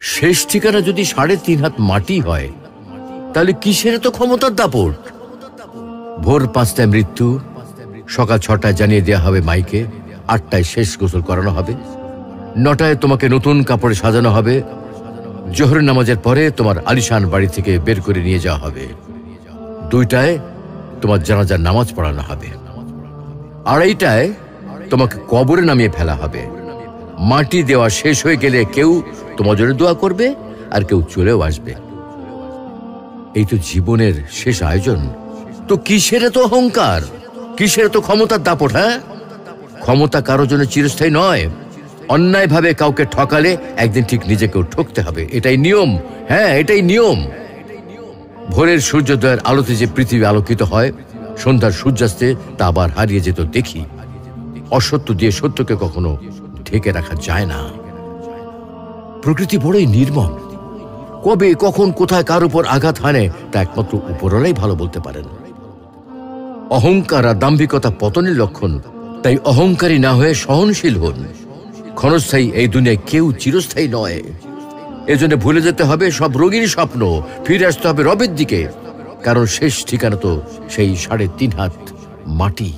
শেষ ঠিকানা যদি 3.5 হাত মাটি হয়, তাহলে কিসের তো ক্ষমতার দাপট? ভোর 5টায় মৃত্যু, সকাল 6টায় জানিয়ে দেওয়া হবে মাইকে, 8টায় শেষ গোসল করানো হবে, 9টায় তোমাকে নতুন কাপড়ে সাজানো হবে, জোহরের নামাজের পরে তোমার আলিশান বাড়ি থেকে বের করে নিয়ে যাওয়া হবে, 2টায় তোমার জানাজার নামাজ পড়ানো হবে, 2:30টায় তোমাকে কবরে নামিয়ে ফেলা হবে। মাটি দেওয়া শেষ হয়ে গেলে কেউ তোমার জন্য দোয়া করবে আর কেউ চলেও আসবে। এই তো জীবনের শেষ আয়োজন। তো কিসের তো অহংকার, কিসের তো ক্ষমতার দাপট? হ্যাঁ, ক্ষমতা কারোর জন্য চিরস্থায়ী নয়। অন্যায়ভাবে কাউকে ঠকালে একদিন ঠিক নিজেকেও ঠকতে হবে, এটাই নিয়ম। হ্যাঁ, এটাই নিয়ম। ভোরের সূর্যোদয়ের আলোতে যে পৃথিবী আলোকিত হয়, সন্ধ্যার সূর্যাস্তে তা আবার হারিয়ে যেত দেখি। অসত্য দিয়ে সত্যকে কখনো ঢেকে রাখা যায় না। প্রকৃতি বড়ই নির্মম। কবে কখন কোথায় কার উপর আঘাত হানে তা একমাত্র উপরওয়ালাই ভালো বলতে পারেন। অহংকার আর দাম্ভিকতা পতনের লক্ষণ, তাই অহংকারী না হয়ে সহনশীল হন। ক্ষণস্থায়ী এই দুনিয়ায় কেউ চিরস্থায়ী নয়। এজন্য ভুলে যেতে হবে সব রঙিন স্বপ্ন, ফিরে আসতে হবে রবের দিকে, কারণ শেষ ঠিকানা তো সেই 3.5 হাত মাটি।